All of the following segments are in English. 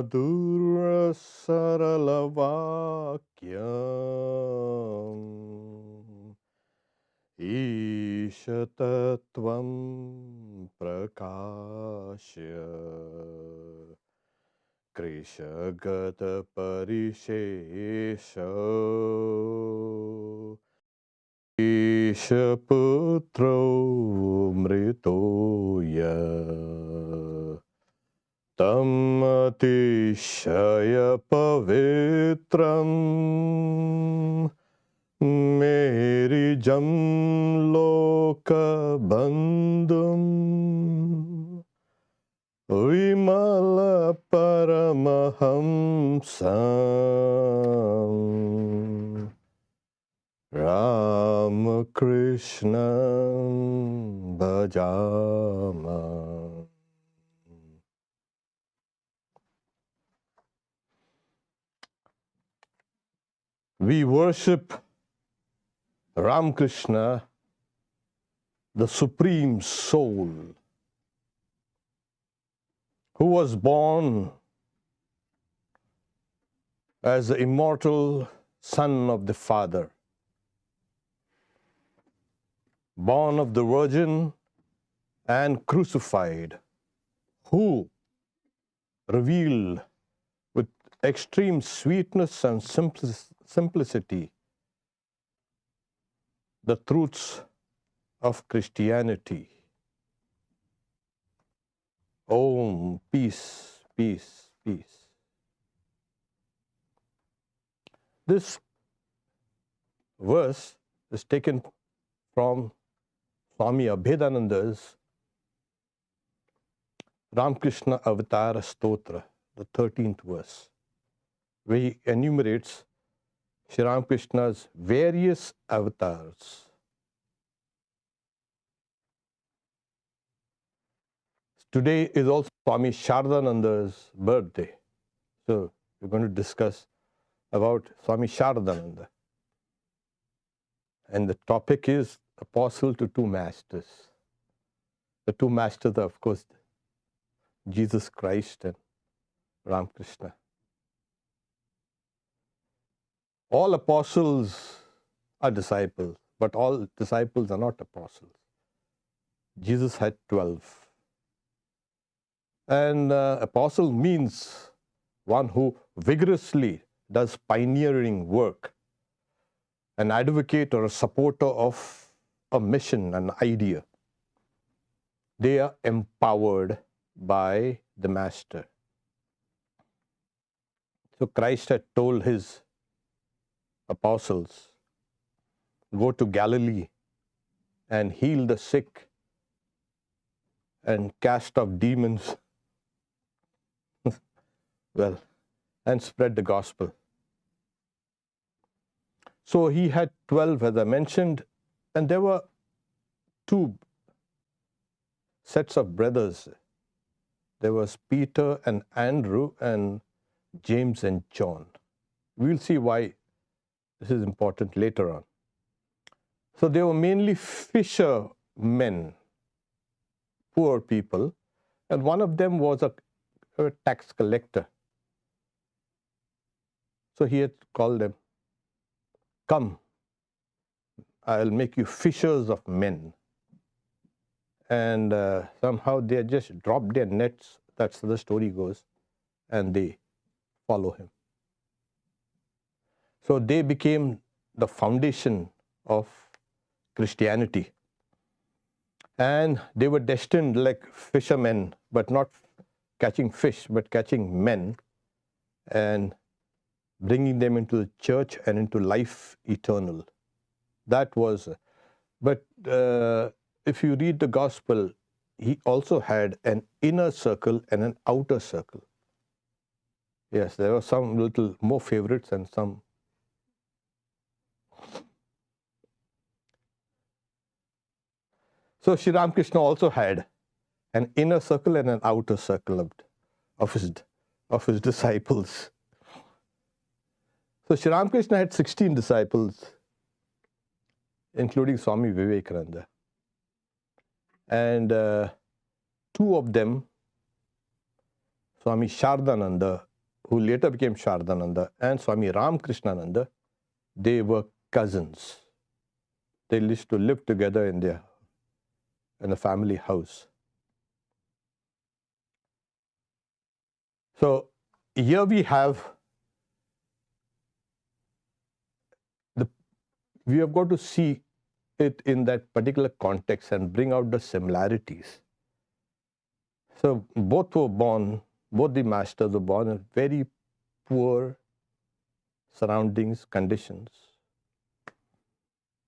madhura saralavakyam Ishatatvam prakashya Krishagata parishesha Ishaputro mritoya Tam atishaya pavitram Meri jam loka bandhum Vimala paramahamsam Ramakrishna bhajama. We worship Ramakrishna, the Supreme Soul, who was born as the immortal Son of the Father, born of the Virgin and crucified, who revealed with extreme sweetness and simplicity the truths of Christianity. Om, peace, peace, peace. This verse is taken from Swami Abhedananda's Ramakrishna Avatara Stotra, the 13th verse, where he enumerates Sri Ramakrishna's various avatars. Today is also Swami Saradananda's birthday. So we're going to discuss about Swami Saradananda. And the topic is Apostle to Two Masters. The two masters are, of course, Jesus Christ and Ramakrishna. All apostles are disciples, but all disciples are not apostles. Jesus had 12. And apostle means one who vigorously does pioneering work, an advocate or a supporter of a mission, an idea. They are empowered by the Master. So Christ had told his apostles, go to Galilee and heal the sick and cast out demons. Well, and spread the gospel. So he had 12, as I mentioned, and there were two sets of brothers. There was Peter and Andrew and James and John. We'll see why this is important later on. So they were mainly fishermen, poor people, and one of them was a tax collector. So he had called them, come, I'll make you fishers of men. And somehow they just dropped their nets, that's how the story goes, and they follow him. So they became the foundation of Christianity. And they were destined like fishermen, but not catching fish, but catching men and bringing them into the church and into life eternal. That was, but if you read the gospel, he also had an inner circle and an outer circle. Yes, there were some little more favorites and some. So Sri Ramakrishna also had an inner circle and an outer circle of his disciples. So Sri Ramakrishna had 16 disciples, including Swami Vivekananda. And two of them, Swami Saradananda who later became Saradananda, and Swami Ramakrishnananda, they were cousins. They used to live together in the family house. So here we have we have got to see it in that particular context and bring out the similarities. So both the masters were born in very poor surroundings, conditions.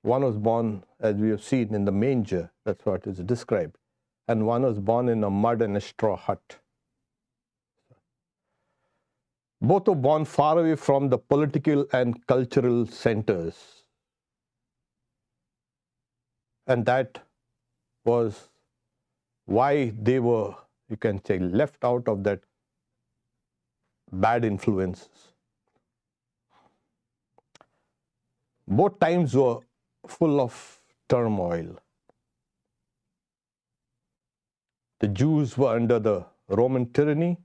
One was born, as we have seen, in the manger, that's what is described, and one was born in a mud and a straw hut. Both were born far away from the political and cultural centers. And that was why they were, you can say, left out of that bad influences. Both times were full of turmoil. The Jews were under the Roman tyranny,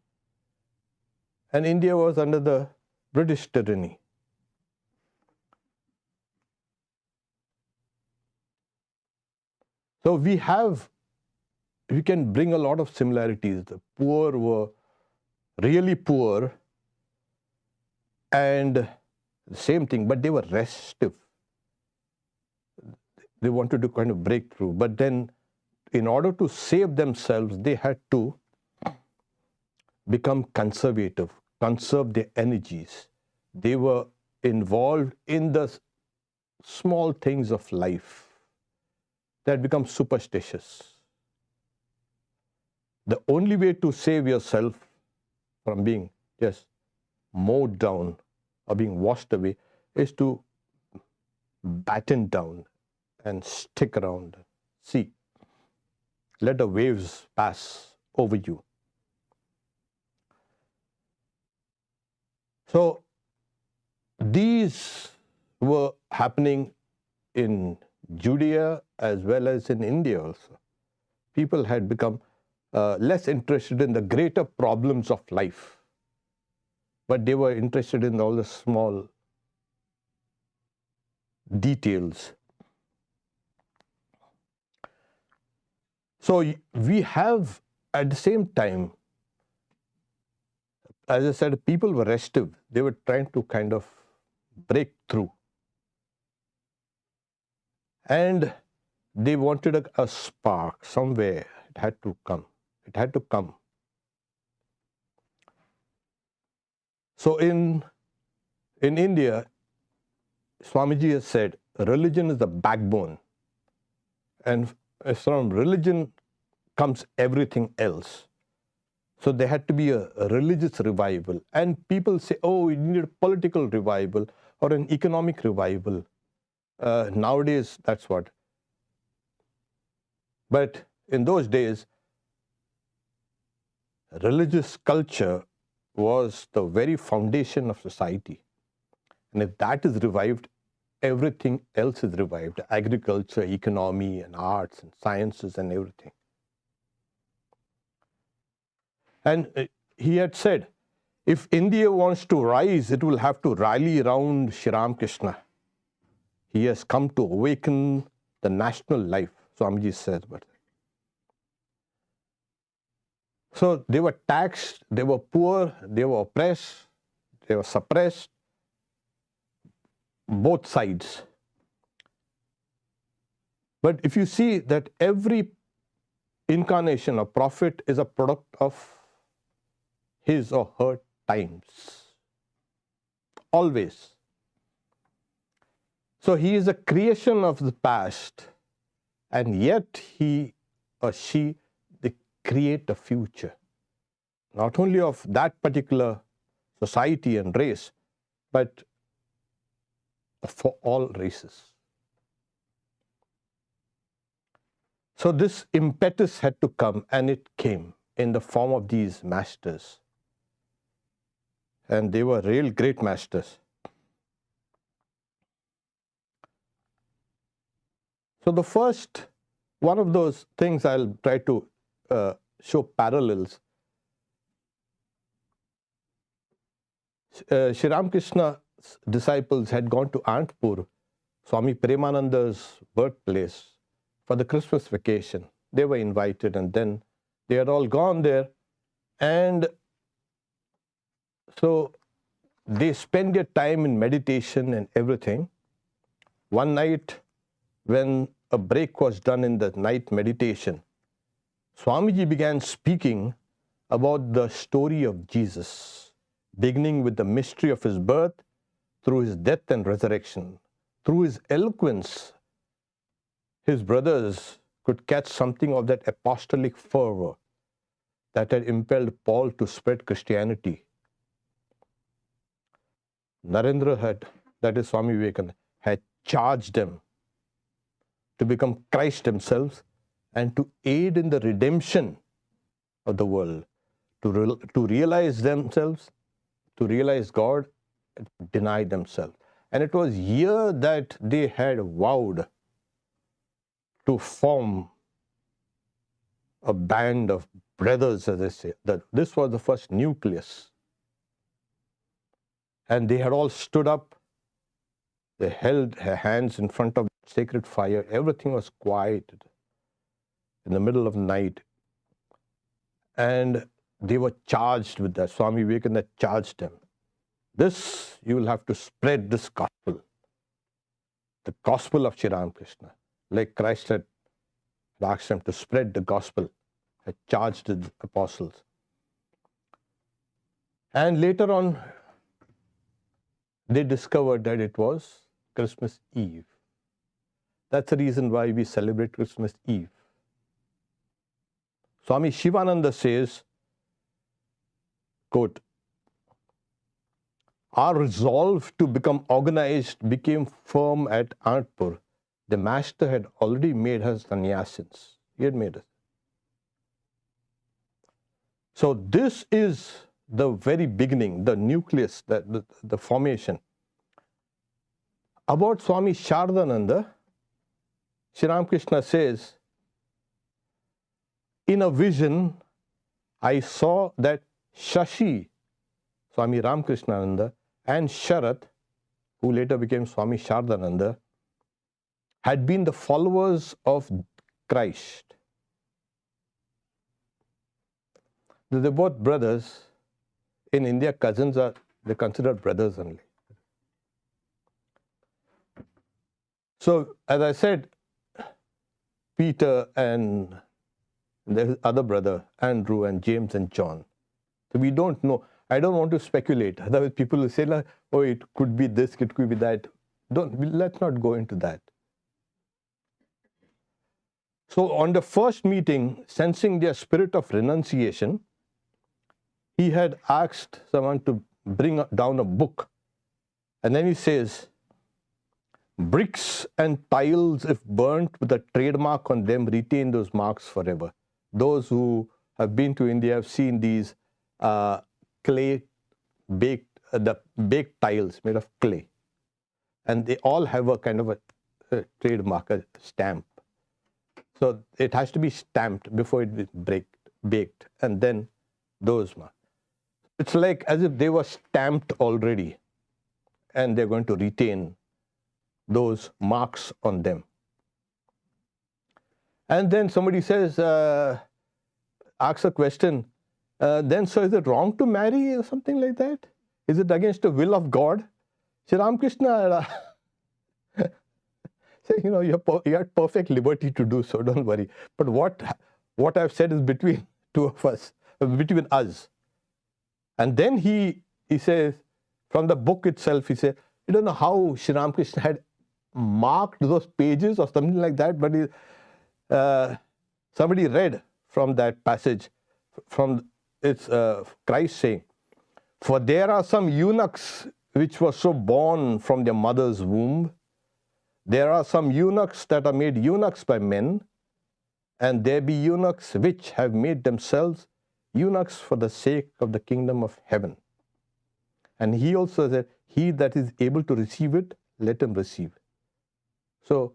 and India was under the British tyranny. So we can bring a lot of similarities. The poor were really poor, and the same thing, but they were restive. They wanted to kind of break through. But then, in order to save themselves, they had to become conservative, conserve their energies. They were involved in the small things of life. They had become superstitious. The only way to save yourself from being just mowed down or being washed away is to batten down and stick around. See, let the waves pass over you. So these were happening in Judea as well as in India also. People had become less interested in the greater problems of life, but they were interested in all the small details. So we have, at the same time, as I said, people were restive. They were trying to kind of break through. And they wanted a spark somewhere. It had to come. It had to come. So in India, Swamiji has said, religion is the backbone. And from religion comes everything else. So there had to be a religious revival. And people say, oh, we need a political revival or an economic revival. Nowadays, that's what. But in those days, religious culture was the very foundation of society. And if that is revived, everything else is revived. Agriculture, economy, and arts, and sciences, and everything. And he had said, if India wants to rise, it will have to rally around Sri Ramakrishna. He has come to awaken the national life, Swamiji says. So they were taxed, they were poor, they were oppressed, they were suppressed, both sides. But if you see that every incarnation of prophet is a product of his or her times, always. So he is a creation of the past, and yet he or she, they create a future, not only of that particular society and race, but for all races. So this impetus had to come, and it came in the form of these masters. And they were real great masters. So the first, one of those things I'll try to show parallels. Sri Ramakrishna's disciples had gone to Anandpur, Swami Premananda's birthplace, for the Christmas vacation. They were invited, and then they had all gone there. And so they spend their time in meditation and everything. One night, when a break was done in the night meditation, Swamiji began speaking about the story of Jesus, beginning with the mystery of his birth, through his death and resurrection. Through his eloquence, his brothers could catch something of that apostolic fervor that had impelled Paul to spread Christianity. Narendra had, that is Swami Vivekananda, had charged them to become Christ themselves and to aid in the redemption of the world, to realize themselves, to realize God, and deny themselves. And it was here that they had vowed to form a band of brothers, as they say. That this was the first nucleus. And they had all stood up. They held their hands in front of sacred fire. Everything was quiet in the middle of the night. And they were charged with that. Swami Vivekananda charged them. This, you will have to spread this gospel. The gospel of Sri Ramakrishna. Like Christ had asked them to spread the gospel, had charged the apostles. And later on, they discovered that it was Christmas Eve. That's the reason why we celebrate Christmas Eve. Swami Shivananda says, quote, "Our resolve to become organized became firm at Anandpur. The master had already made us sannyasins. He had made us. So this is the very beginning, the nucleus, the formation. About Swami Saradananda, Sri Ramakrishna says, in a vision, I saw that Shashi, Swami Ramakrishnananda, and Sharat, who later became Swami Saradananda, had been the followers of Christ. They're both brothers. In India, cousins are considered brothers only. So, as I said, Peter and the other brother, Andrew and James and John. So we don't know. I don't want to speculate. Otherwise, people will say, oh, it could be this, it could be that. Let's not go into that. So on the first meeting, sensing their spirit of renunciation, he had asked someone to bring down a book. And then he says, bricks and tiles, if burnt with a trademark on them, retain those marks forever. Those who have been to India have seen these clay baked, the baked tiles made of clay. And they all have a kind of a trademark, a stamp. So it has to be stamped before it is baked, and then those marks. It's like as if they were stamped already, and they're going to retain those marks on them. And then somebody says, asks a question, then so is it wrong to marry or something like that? Is it against the will of God? Sri Ramakrishna say, you have perfect liberty to do so, don't worry. But what I've said is between two of us, between us. And then he says, from the book itself, he said, you don't know how Sri Ramakrishna had marked those pages or something like that, but somebody read from that passage, from it's Christ saying, for there are some eunuchs which were so born from their mother's womb. There are some eunuchs that are made eunuchs by men, and there be eunuchs which have made themselves eunuchs for the sake of the kingdom of heaven. And he also said, he that is able to receive it, let him receive. So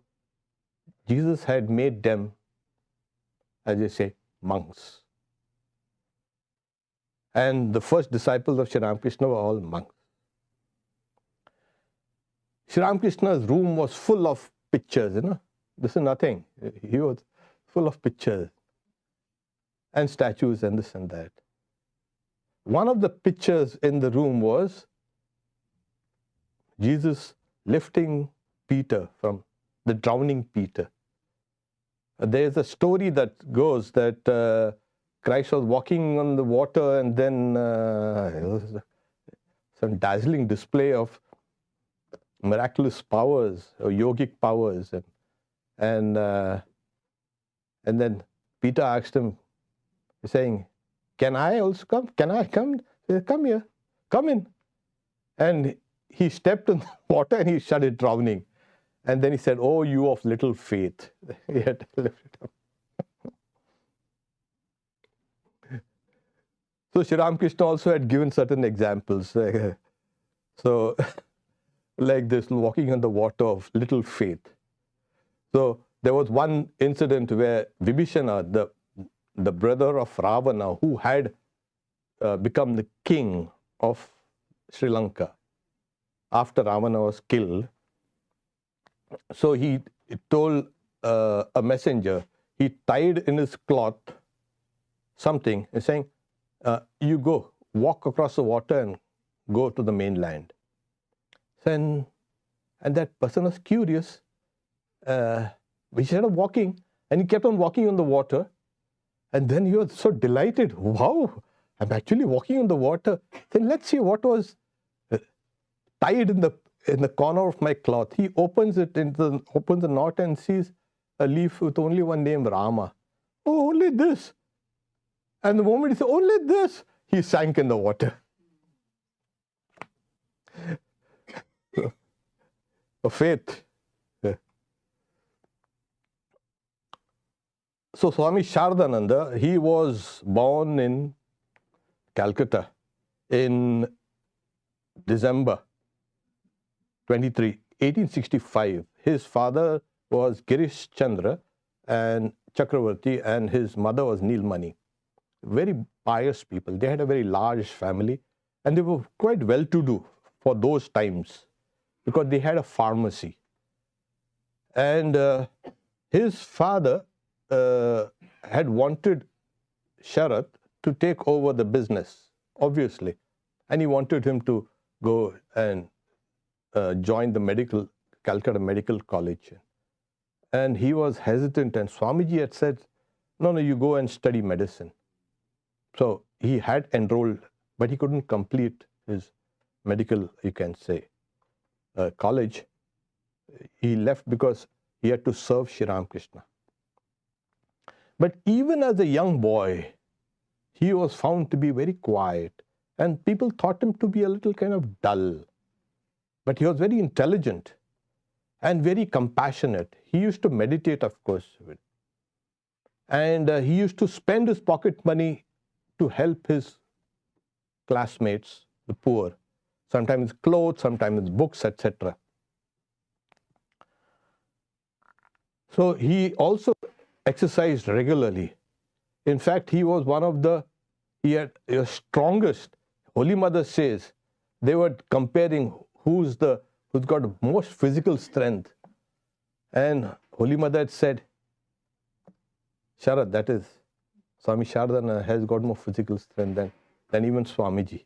Jesus had made them, as they say, monks. And the first disciples of Sri Ramakrishna were all monks. Sri Ramakrishna's room was full of pictures, This is nothing. He was full of pictures and statues and this and that. One of the pictures in the room was Jesus lifting Peter from the drowning Peter. There's a story that goes that Christ was walking on the water, and then it was some dazzling display of miraculous powers or yogic powers, and then Peter asked him, saying, "Can I also come? Can I come?" He said, "Come here, come in." And he stepped in the water and he started drowning. And then he said, "Oh, you of little faith." He had to lift it up. So Sri Ramakrishna also had given certain examples. So, like this, walking on the water of little faith. So there was one incident where Vibhishana, the brother of Ravana, who had become the king of Sri Lanka after Ravana was killed. So he told a messenger, he tied in his cloth something, saying, "You go, walk across the water and go to the mainland." And that person was curious. He started walking, and he kept on walking on the water. And then he was so delighted. "Wow, I'm actually walking on the water. Then let's see what was tied in the corner of my cloth." He opens the knot and sees a leaf with only one name, Rama. "Oh, only this." And the moment he said, "Only this," he sank in the water. Faith. So Swami Saradananda, he was born in Calcutta in December 23, 1865. His father was Girish Chandra and Chakravarti, and his mother was Neelmani. Very pious people. They had a very large family, and they were quite well-to-do for those times because they had a pharmacy. And his father had wanted Sharat to take over the business, obviously, and he wanted him to go and join the Calcutta Medical College. And he was hesitant, and Swamiji had said, no, you go and study medicine. So he had enrolled, but he couldn't complete his medical, you can say, college. He left because he had to serve Sri Ramakrishna. But even as a young boy, he was found to be very quiet, and people thought him to be a little kind of dull. But he was very intelligent and very compassionate. He used to meditate, of course, and he used to spend his pocket money to help his classmates, the poor, sometimes clothes, sometimes books, etc. So he also exercised regularly. In fact, he was one of the strongest. Holy Mother says they were comparing who's got most physical strength. And Holy Mother had said, Sharad, that is, Swami Saradananda has got more physical strength than even Swamiji.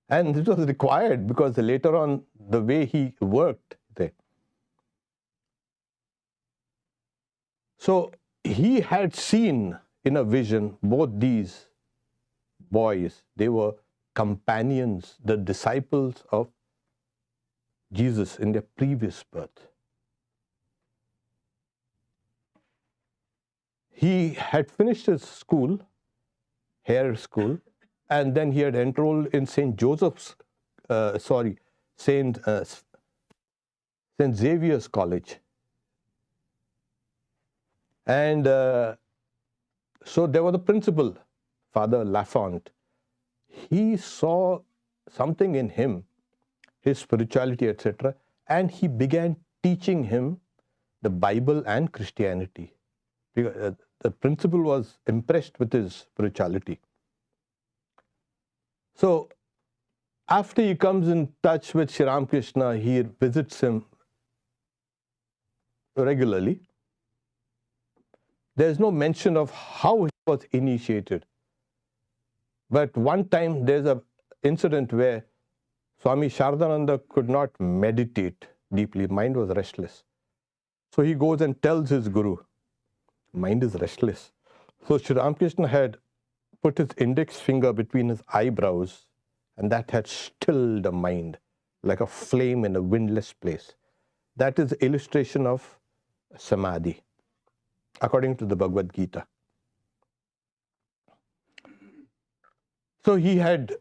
And it was required because later on, the way he worked there. So he had seen in a vision both these boys. They were companions, the disciples of Jesus in their previous birth. He had finished his school, Hare School, and then he had enrolled in St. Xavier's College. And so there was a principal, Father Lafont. He saw something in him, his spirituality, etc., and he began teaching him the Bible and Christianity. The principal was impressed with his spirituality. So After he comes in touch with Sri Ramakrishna, he visits him regularly. There's no mention of how he was initiated. But one time there's an incident where Swami Saradananda could not meditate deeply. Mind was restless. So he goes and tells his guru, mind is restless. So Sri Ramakrishna had put his index finger between his eyebrows, and that had stilled the mind like a flame in a windless place. That is illustration of samadhi, according to the Bhagavad Gita. So he had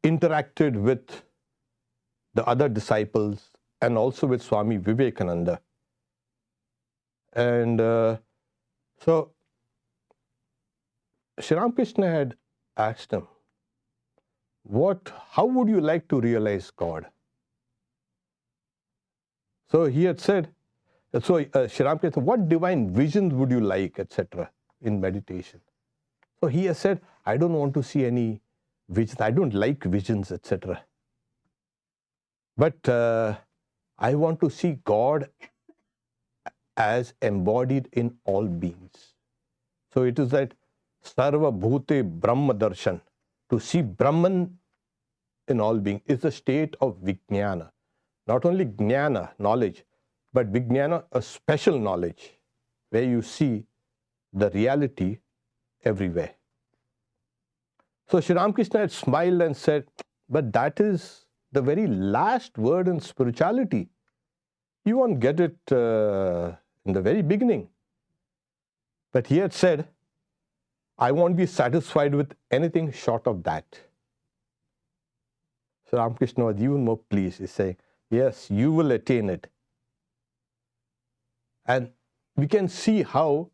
interacted with the other disciples and also with Swami Vivekananda. And so Sri Ramakrishna had asked him, how would you like to realize God? So he had said, Sri Ramakrishna, what divine visions would you like, etc., in meditation? So he has said, I don't want to see any visions. I don't like visions, etc. But I want to see God as embodied in all beings. So it is that Sarva Bhute Brahma Darshan. To see Brahman in all beings is the state of Vijnana. Not only Jnana, knowledge, but Vijnana, a special knowledge, where you see the reality everywhere. So Sri Ramakrishna had smiled and said, but that is the very last word in spirituality. You won't get it in the very beginning. But he had said, I won't be satisfied with anything short of that. So Ramakrishna was even more pleased. He's saying, yes, you will attain it. And we can see how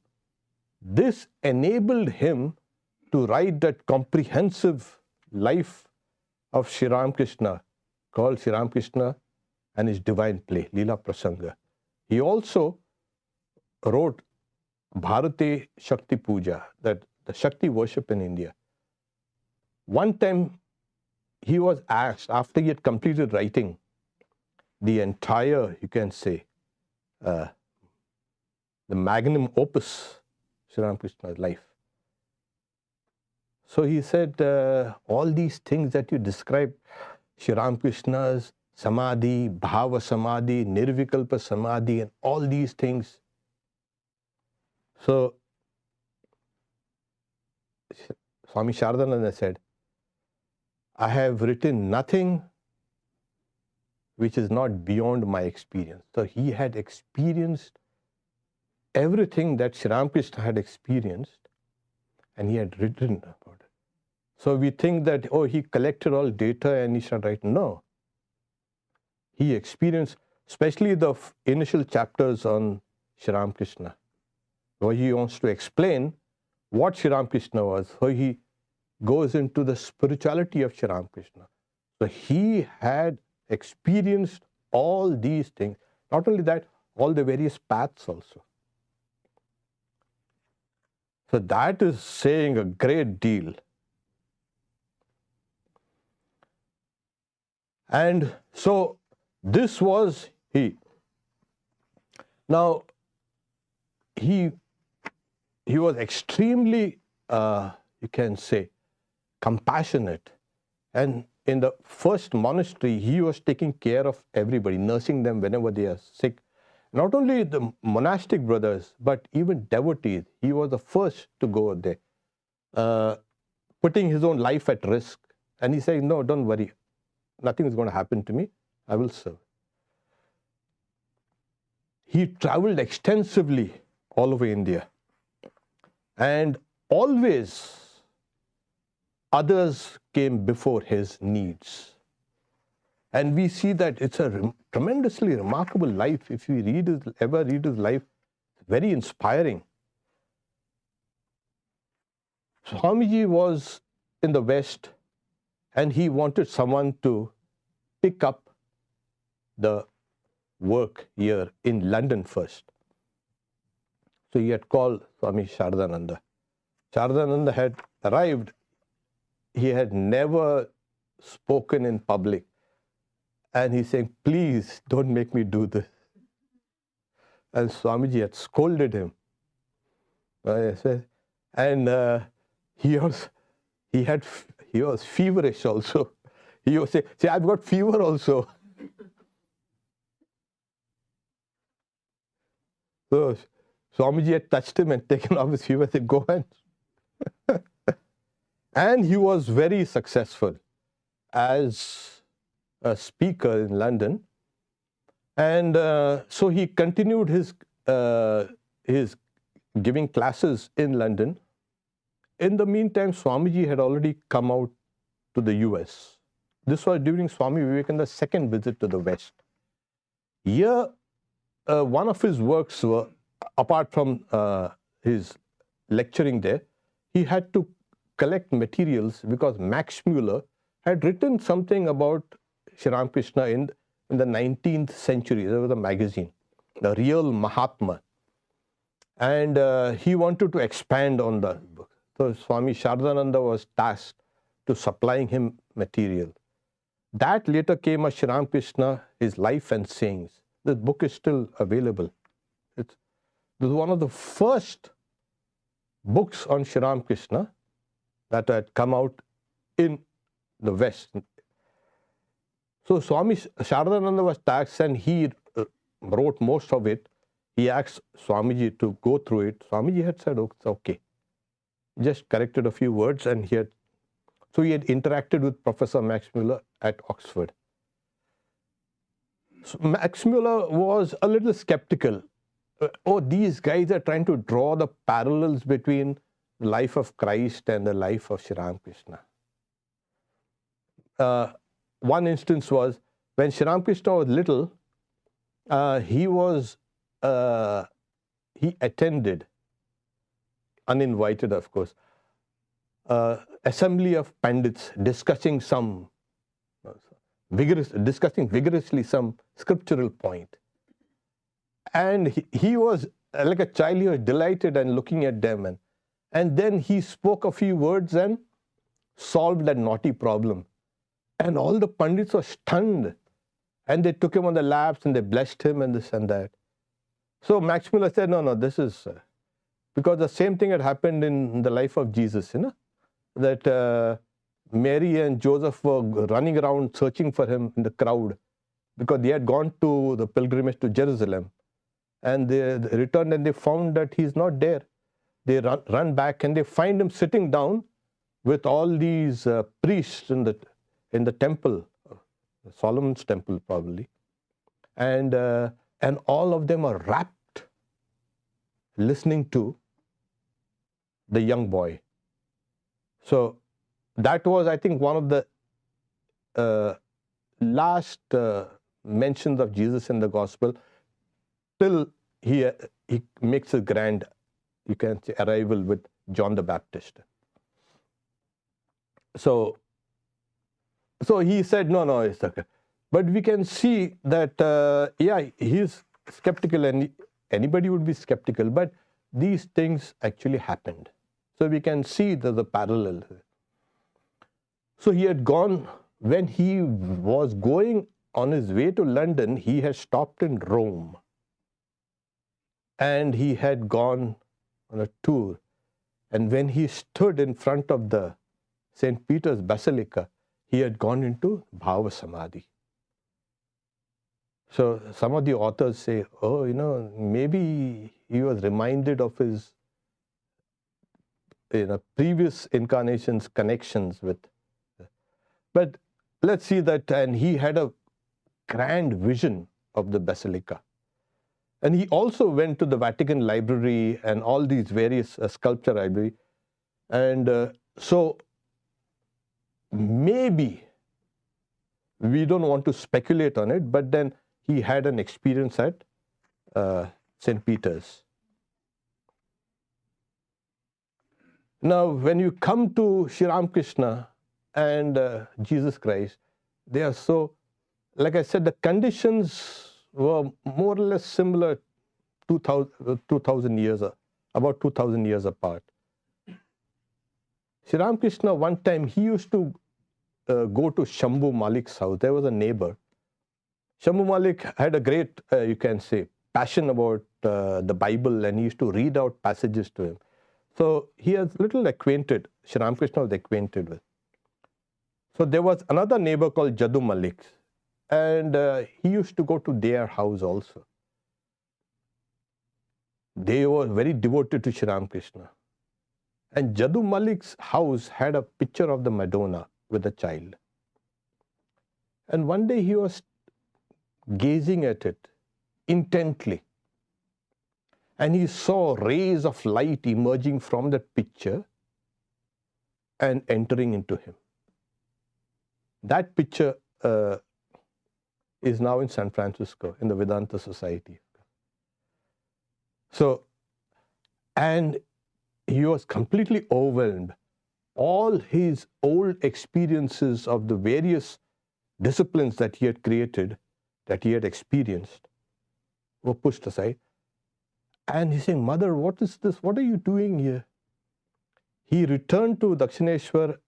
this enabled him to write that comprehensive life of Sri Ramakrishna, called Sri Ramakrishna and his divine play, Leela Prasanga. He also wrote Bharate Shakti Puja, that the Shakti worship in India. One time he was asked, after he had completed writing the entire, you can say, the magnum opus, Sri Ramakrishna's life. So he said, all these things that you describe, Sri Ramakrishna's Samadhi, Bhava Samadhi, Nirvikalpa Samadhi, and all these things. So Swami Saradananda said, I have written nothing which is not beyond my experience. So he had experienced everything that Sri Ramakrishna had experienced, and he had written about it. So we think that, oh, he collected all data and he started writing. No. He experienced, especially the initial chapters on Sri Ramakrishna, where he wants to explain what Sri Ramakrishna was, where he goes into the spirituality of Sri Ramakrishna. So he had experienced all these things. Not only that, all the various paths also. So that is saying a great deal. And so this was he. Now, he was extremely, you can say, compassionate. And in the first monastery, he was taking care of everybody, nursing them whenever they are sick. Not only the monastic brothers, but even devotees. He was the first to go there, putting his own life at risk. And he said, no, don't worry. Nothing is going to happen to me. I will serve. He traveled extensively all over India. And always others came before his needs. And we see that it's a tremendously remarkable life. If you ever read his life, it's very inspiring. Swamiji was in the West, and he wanted someone to pick up the work here in London first. So he had called Swami Saradananda. Saradananda had arrived. He had never spoken in public. And he's saying, please don't make me do this. And Swamiji had scolded him. And he was feverish also. He was saying, see, I've got fever also. So Swamiji had touched him and taken off his fever and said, go and. And he was very successful as a speaker in London. And so he continued his giving classes in London. In the meantime, Swamiji had already come out to the US. This was during Swami Vivekananda's second visit to the West. Here, one of his works were, apart from his lecturing there, he had to collect materials because Max Muller had written something about Sri Ramakrishna in the 19th century. There was a magazine, The Real Mahatma. And he wanted to expand on the book. So Swami Saradananda was tasked to supplying him material. That later came as Sri Ramakrishna, His Life and Sayings. This book is still available. This is one of the first books on Sri Ramakrishna that had come out in the West. So Swami Saradananda was tasked and he wrote most of it. He asked Swamiji to go through it. Swamiji had said, oh, it's okay. Just corrected a few words and he had interacted with Professor Max Muller at Oxford. So Max Muller was a little skeptical. Oh, these guys are trying to draw the parallels between the life of Christ and the life of Sri Ramakrishna. One instance was when Sri Ramakrishna was little, he attended, uninvited of course, assembly of Pandits discussing vigorously some scriptural point. And he was like a child, he was delighted and looking at them. And then he spoke a few words and solved that naughty problem. And all the Pandits were stunned. And they took him on the laps and they blessed him and this and that. So Max Muller said, no, this is, because the same thing had happened in the life of Jesus, that Mary and Joseph were running around searching for him in the crowd because they had gone to the pilgrimage to Jerusalem. And they returned and they found that he's not there. They run back and they find him sitting down with all these priests in the temple, Solomon's temple probably. And all of them are rapt listening to the young boy. So that was, I think, one of the last mentions of Jesus in the gospel till he makes a grand, you can say, arrival with John the Baptist. So he said, no, it's okay. But we can see that, he's skeptical and anybody would be skeptical, but these things actually happened. So we can see the parallel. So he had gone, when he was going on his way to London, he had stopped in Rome. And he had gone on a tour. And when he stood in front of the St. Peter's Basilica, he had gone into Bhava Samadhi. So some of the authors say, oh, maybe he was reminded of his previous incarnations' connections with. But let's see that, and he had a grand vision of the Basilica. And he also went to the Vatican Library and all these various sculpture library. And so maybe, we don't want to speculate on it, but then he had an experience at St. Peter's. Now, when you come to Sri Ramakrishna and Jesus Christ, they are so, like I said, the conditions were more or less similar 2,000 years, about 2,000 years apart. Sri Ramakrishna, one time, he used to go to Shambhu Malik's house. There was a neighbor. Shambhu Malik had a great, you can say, passion about the Bible, and he used to read out passages to him. So he was little acquainted, Sri Ramakrishna was acquainted with. So there was another neighbor called Jadu Malik, and he used to go to their house also. They were very devoted to Sri Ramakrishna. And Jadu Malik's house had a picture of the Madonna with a child. And one day he was gazing at it intently. And he saw rays of light emerging from that picture and entering into him. That picture is now in San Francisco in the Vedanta Society. So, and he was completely overwhelmed. All his old experiences of the various disciplines that he had created, that he had experienced, were pushed aside. And he's saying, "Mother, what is this? What are you doing here?" He returned to Dakshineshwar,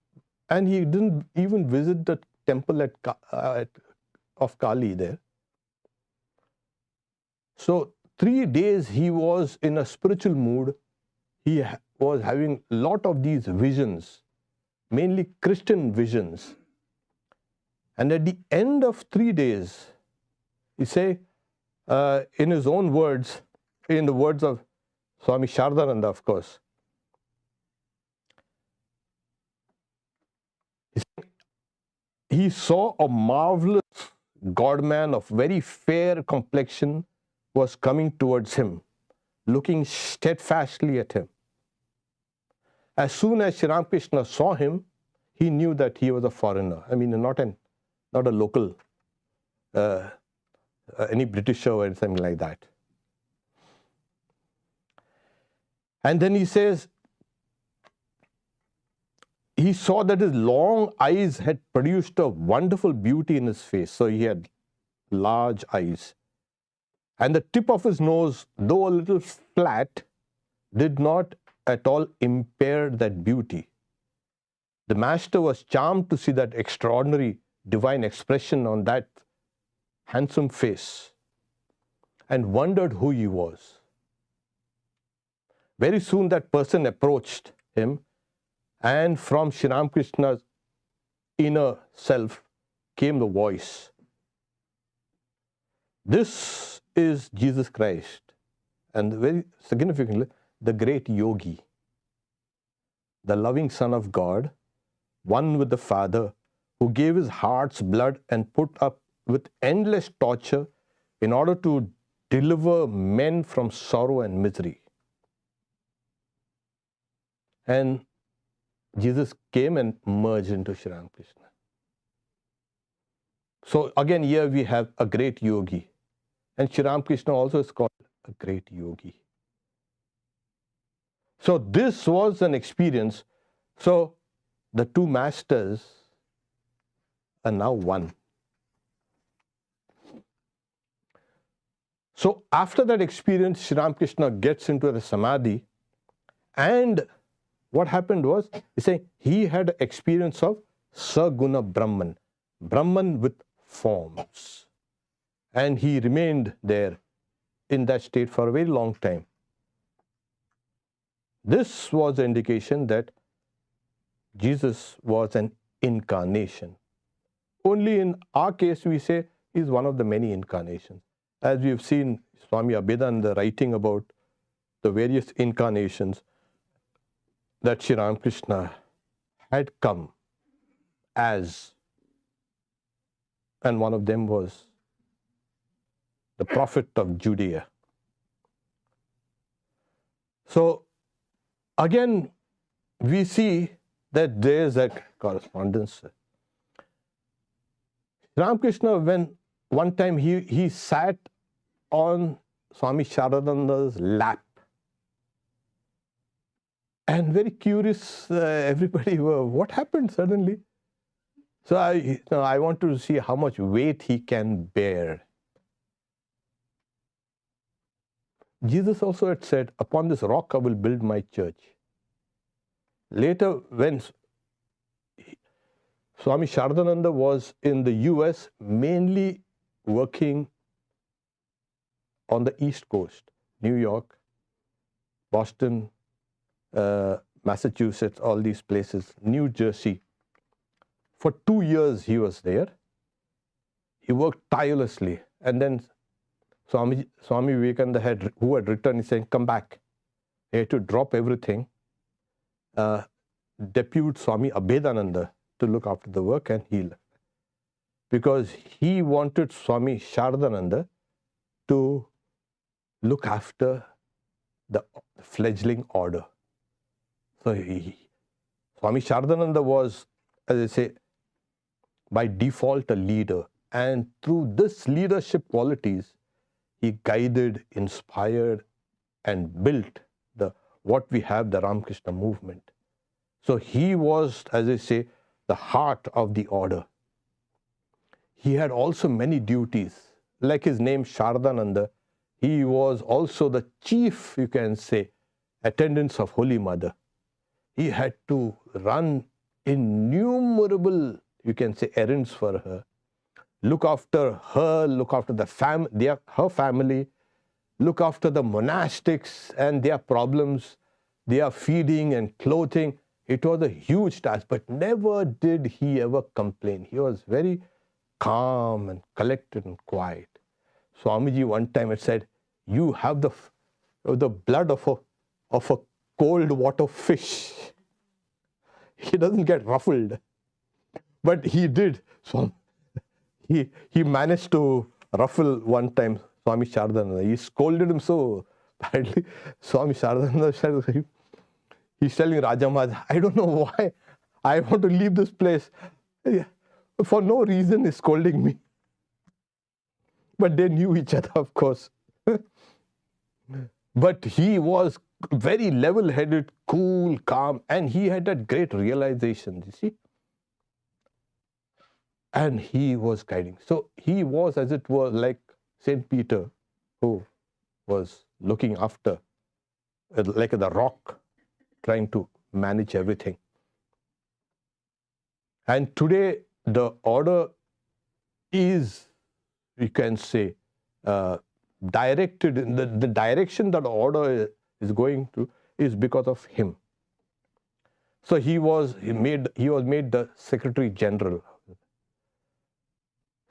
and he didn't even visit the temple of Kali there. So 3 days he was in a spiritual mood. He was having a lot of these visions, mainly Christian visions. And at the end of 3 days, he say, in his own words, in the words of Swami Saradananda, of course, he saw a marvelous God-man of very fair complexion was coming towards him, looking steadfastly at him. As soon as Sri Ramakrishna saw him, he knew that he was a foreigner. I mean, not a local, any Britisher or something like that. And then he says, he saw that his long eyes had produced a wonderful beauty in his face. So he had large eyes. And the tip of his nose, though a little flat, did not at all impair that beauty. The master was charmed to see that extraordinary divine expression on that handsome face and wondered who he was. Very soon that person approached him, and from Sri Ramakrishna's inner self came the voice. This is Jesus Christ, and very significantly, the great yogi, the loving Son of God, one with the Father, who gave his heart's blood and put up with endless torture in order to deliver men from sorrow and misery. And Jesus came and merged into Sri Ramakrishna. So again, here we have a great yogi. And Sri Ramakrishna also is called a great yogi. So this was an experience. So the two masters are now one. So after that experience, Sri Ramakrishna gets into the samadhi, and what happened was, he had experience of Saguna Brahman, Brahman with forms. And he remained there in that state for a very long time. This was an indication that Jesus was an incarnation. Only in our case we say he is one of the many incarnations. As we have seen Swami Abhedananda writing about the various incarnations that Sri Ramakrishna had come as, and one of them was the prophet of Judea. So again, we see that there is a correspondence. Ramakrishna, when one time he sat on Swami Saradananda's lap, and very curious, everybody were, what happened suddenly? So I want to see how much weight he can bear. Jesus also had said, upon this rock I will build my church. Later, when Swami Saradananda was in the US mainly working on the East Coast, New York, Boston, Massachusetts, all these places, New Jersey. For 2 years he was there. He worked tirelessly. And then Swami Vivekananda, who had returned, he said, come back. He had to drop everything, depute Swami Abhedananda to look after the work, and he left. Because he wanted Swami Saradananda to look after the fledgling order. So Swami Saradananda was, as I say, by default a leader. And through this leadership qualities, he guided, inspired, and built what we have, the Ramakrishna movement. So he was, as I say, the heart of the order. He had also many duties. Like his name Saradananda, he was also the chief, you can say, attendants of Holy Mother. He had to run innumerable, you can say, errands for her. Look after her, look after her family, look after the monastics and their problems, their feeding and clothing. It was a huge task, but never did he ever complain. He was very calm and collected and quiet. Swamiji one time had said, you have the blood of a cold water fish. He doesn't get ruffled. But he did. He managed to ruffle one time Swami Saradananda. He scolded him so badly. Swami Saradananda said, he's telling Raja Maharaj, I don't know why I want to leave this place. For no reason he's scolding me. But they knew each other, of course. But he was very level-headed, cool, calm, and he had that great realization, you see. And he was guiding. So he was, as it were, like St. Peter, who was looking after, like the rock, trying to manage everything. And today, the order is, you can say, directed in the direction that order is going to is because of him. So he was made the Secretary General.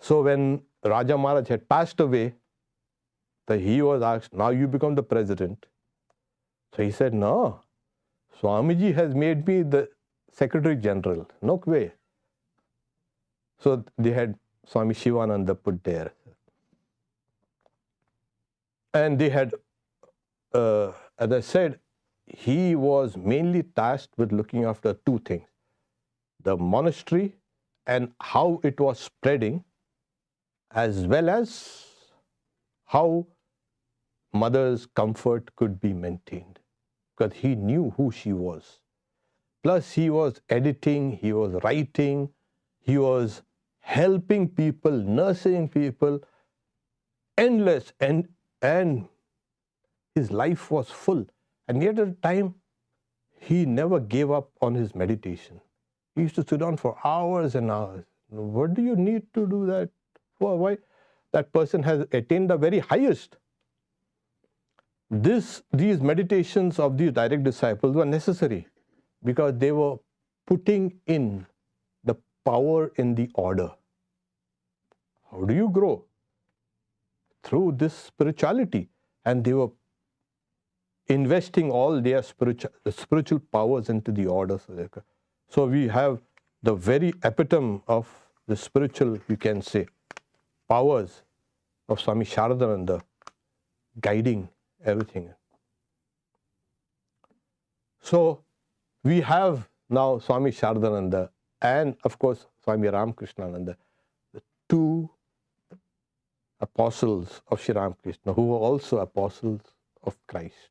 So when Raja Maharaj had passed away, he was asked, now you become the president. So he said, no, Swamiji has made me the Secretary General. No way. So they had Swami Shivananda put there. And they had, as I said, he was mainly tasked with looking after two things. The monastery and how it was spreading, as well as how mother's comfort could be maintained. Because he knew who she was. Plus he was editing, he was writing, he was helping people, nursing people, endless, and his life was full. And yet at a time, he never gave up on his meditation. He used to sit down for hours and hours. What do you need to do that for? Why? That person has attained the very highest. These meditations of these direct disciples were necessary because they were putting in the power in the order. How do you grow? Through this spirituality. And they were investing all their spiritual powers into the order. So we have the very epitome of the spiritual, you can say, powers of Swami Saradananda guiding everything. So we have now Swami Saradananda and of course Swami Ramakrishnananda, the two apostles of Sri Ramakrishna, who were also apostles of Christ.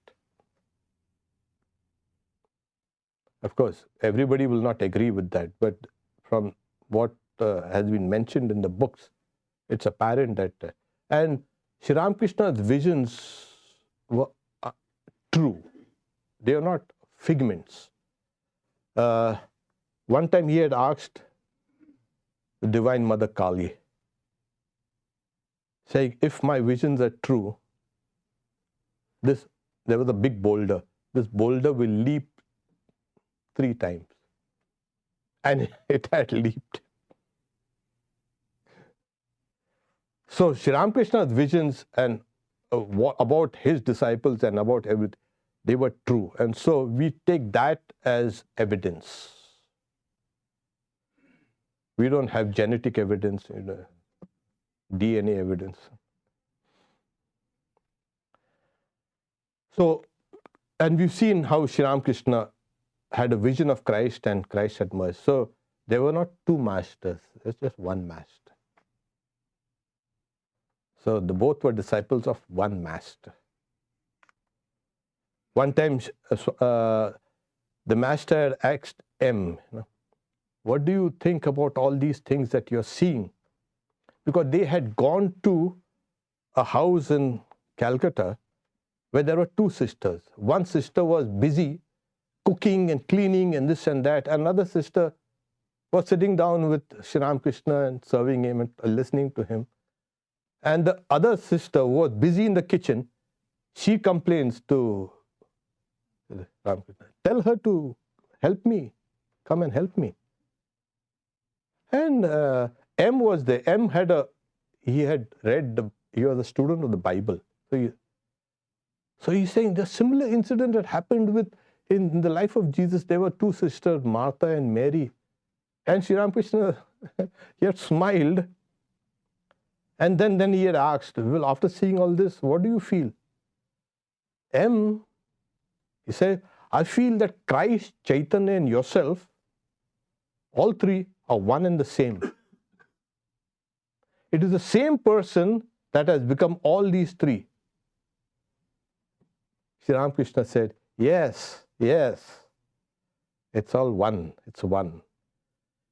Of course, everybody will not agree with that, but from what has been mentioned in the books, it's apparent that, and Sri Ramakrishna's visions were true. They are not figments. One time he had asked the Divine Mother Kali, saying, if my visions are true, there was a big boulder. This boulder will leap 3 times. And it had leaped. So Sri Ramakrishna's visions and about his disciples and about everything, they were true. And so we take that as evidence. We don't have genetic evidence, DNA evidence. So, and we've seen how Sri Ramakrishna had a vision of Christ and Christ had merged. So there were not 2 masters, there's just one master. So both were disciples of one master. One time the master had asked M, what do you think about all these things that you're seeing? Because they had gone to a house in Calcutta where there were 2 sisters. One sister was busy cooking and cleaning and this and that. Another sister was sitting down with Sri Ramakrishna and serving him and listening to him. And the other sister who was busy in the kitchen, she complains to Ramakrishna, tell her to help me, come and help me. And M was there. M had he had read, he was a student of the Bible. So he's saying the similar incident that happened in the life of Jesus. There were 2 sisters, Martha and Mary. And Sri Ramakrishna, he had smiled. And then he had asked, well, after seeing all this, what do you feel? M, he said, I feel that Christ, Chaitanya and yourself, all 3 are one and the same. It is the same person that has become all these 3. Sri Ramakrishna said, yes, it's all one, it's one.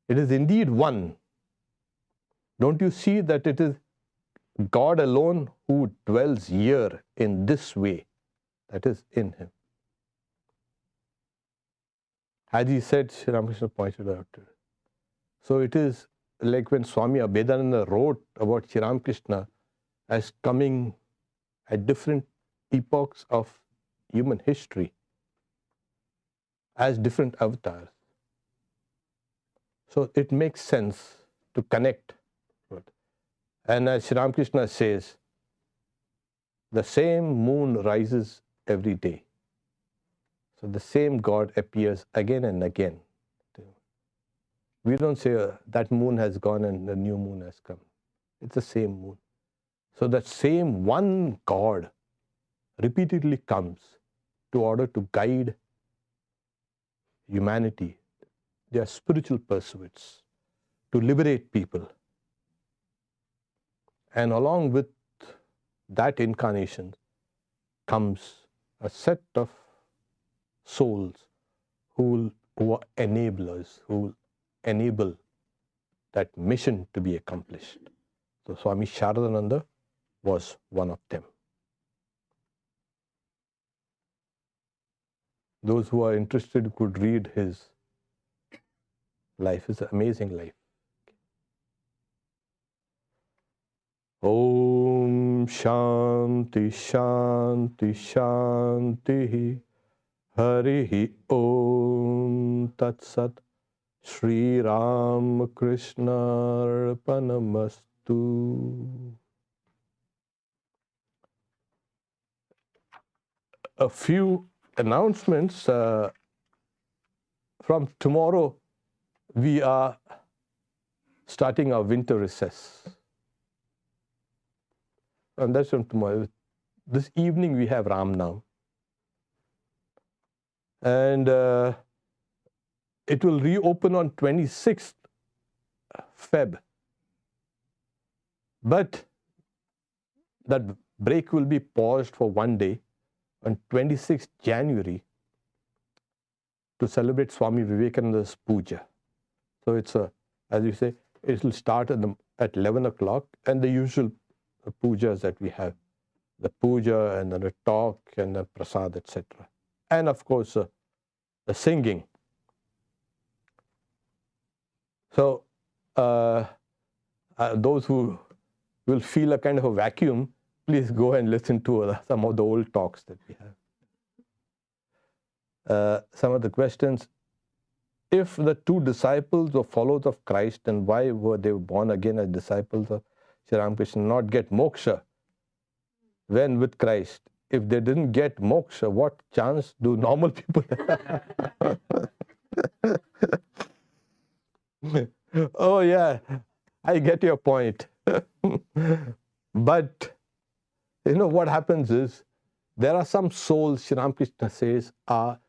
It is indeed one. Don't you see that it is God alone who dwells here in this way, that is in him. As he said, Sri Ramakrishna pointed out to it. So it is like when Swami Abhedananda wrote about Sri Ramakrishna as coming at different epochs of human history, as different avatars. So it makes sense to connect. And as Sri Ramakrishna says, the same moon rises every day. So the same God appears again and again. We don't say that moon has gone and the new moon has come. It's the same moon. So that same one God repeatedly comes to order to guide humanity, their spiritual pursuits, to liberate people. And along with that incarnation comes a set of souls who are enablers, who will enable that mission to be accomplished. So Swami Saradananda was one of them. Those who are interested could read his life. It's an amazing life. Om Shanti Shanti Shanti Harihi Om Tat Sat Sri Ram Krishna Arpanamastu. A few announcements. From tomorrow, we are starting our winter recess. And that's from tomorrow. This evening we have Ram Nam. And it will reopen on 26th Feb. But that break will be paused for one day on 26th January to celebrate Swami Vivekananda's puja. So it's as you say, it will start at 11 o'clock and the usual pujas that we have, the puja and then a talk and the prasad, etc. And of course, the singing. So those who will feel a kind of a vacuum, please go and listen to some of the old talks that we have. Some of the questions. If the two disciples or followers of Christ, then why were they born again as disciples of Sri Ramakrishna, not get moksha when with Christ? If they didn't get moksha, what chance do normal people have? Oh yeah, I get your point. But you know what happens is, there are some souls, Sri Ramakrishna says, are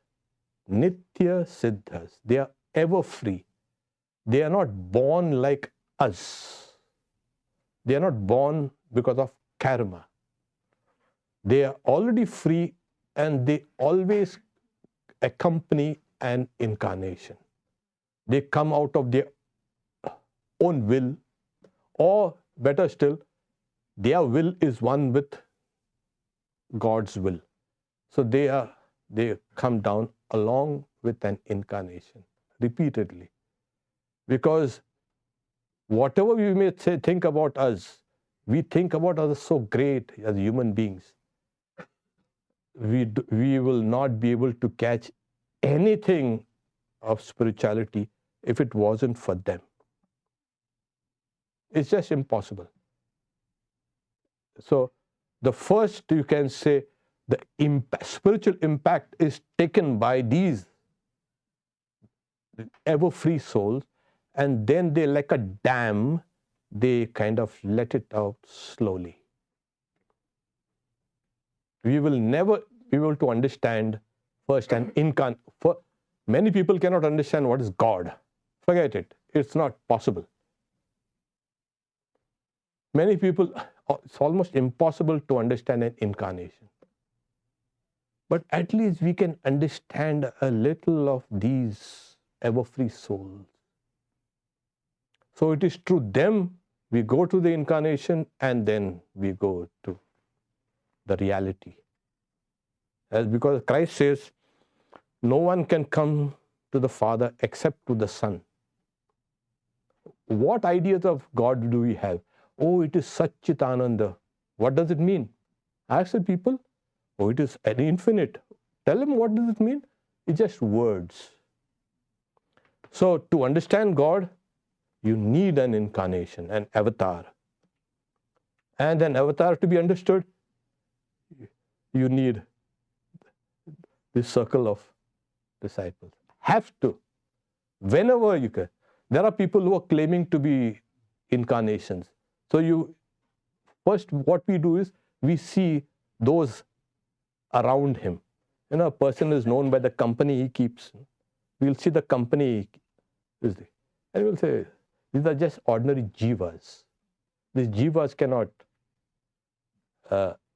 Nitya Siddhas. They are ever free. They are not born like us. They are not born because of karma. They are already free, and they always accompany an incarnation. They come out of their own will, or better still, their will is one with God's will. So they come down along with an incarnation repeatedly. Because whatever we may think about us, we think about us as so great as human beings. We will not be able to catch anything of spirituality if it wasn't for them. It's just impossible. So the first, you can say, the spiritual impact is taken by these ever-free souls, and then they, like a dam, they kind of let it out slowly. We will never be able to understand first an many people cannot understand what is God. Forget it. It's not possible. Many people, it's almost impossible to understand an incarnation. But at least we can understand a little of these ever-free souls. So it is through them we go to the incarnation, and then we go to the reality. Because Christ says, no one can come to the Father except to the Son. What ideas of God do we have? Oh, it is Satchitananda. What does it mean? Ask the people. Oh, it is an infinite. Tell them, what does it mean? It's just words. So to understand God, you need an incarnation, an avatar. And an avatar to be understood, you need this circle of disciples. Have to. Whenever you can. There are people who are claiming to be incarnations. So first what we do is, we see those around him. You know, a person is known by the company he keeps. We'll see the company he is there. And we'll say, these are just ordinary jivas. These jivas cannot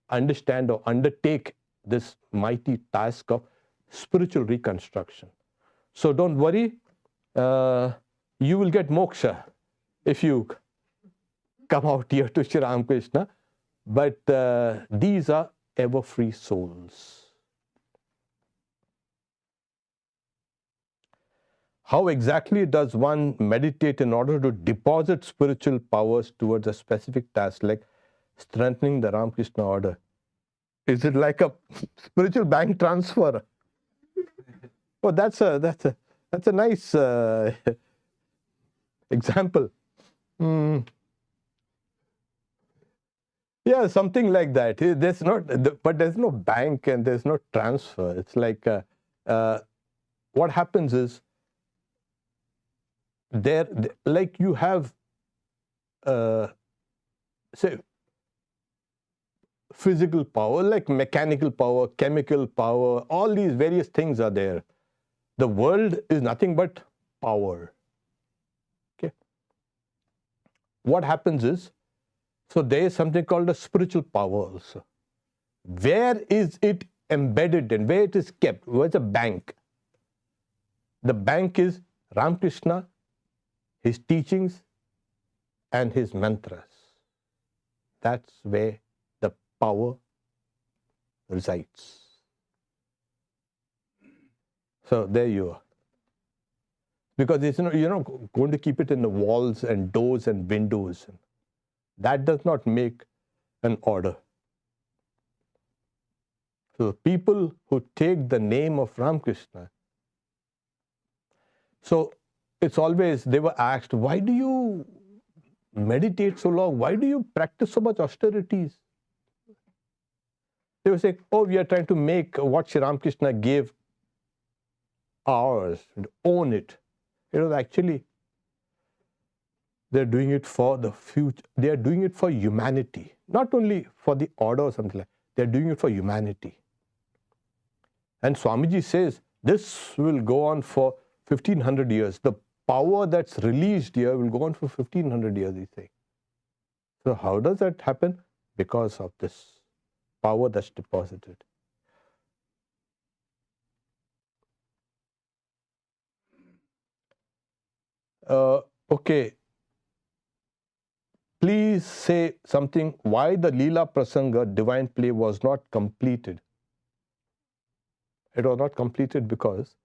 understand or undertake this mighty task of spiritual reconstruction. So don't worry, you will get moksha if you come out here to Sri Ramakrishna. But these are ever-free souls. How exactly does one meditate in order to deposit spiritual powers towards a specific task, like strengthening the Ramakrishna order? Is it like a spiritual bank transfer? Oh, that's a nice example. Yeah, something like that. There's no bank and there's no transfer. It's like what happens is, like you have say physical power, like mechanical power, chemical power, all these various things are there. The world is nothing but power. Okay. What happens is, so there is something called a spiritual power also. Where is it embedded in? Where it is kept? Where's the bank? The bank is Ramakrishna, his teachings, and his mantras. That's where the power resides. So there you are. because it's, you're not going to keep it in the walls and doors and windows. That does not make an order. So people who take the name of Ramakrishna, so it's always, they were asked, why do you meditate so long? Why do you practice so much austerities? They were saying, oh, we are trying to make what Sri Ramakrishna gave ours, and own it. It was actually, they're doing it for the future. They are doing it for humanity, not only for the order or something like that. They're doing it for humanity. And Swamiji says, this will go on for 1500 years. The power that's released here will go on for 1500 years, he's saying. So how does that happen? Because of this power that's deposited. Okay. Please say something why the Leela Prasanga divine play was not completed. It was not completed because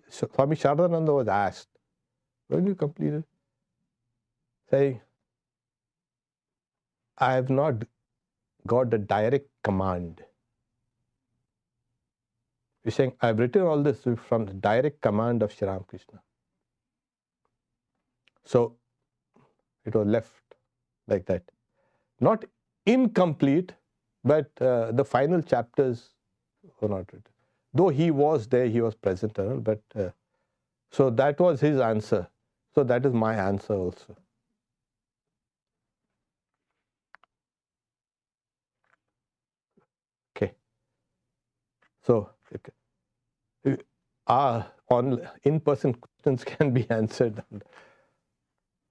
Swami Saradananda was asked, when you complete it? Saying, I have not got the direct command. He's saying, I've written all this from the direct command of Sri Ramakrishna. So it was left like that. Not incomplete, but the final chapters were not written. Though he was there, he was present, but so that was his answer. So that is my answer also. Okay. So on in-person questions can be answered.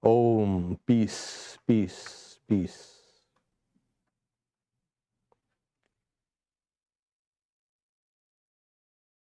Om, peace, peace, peace.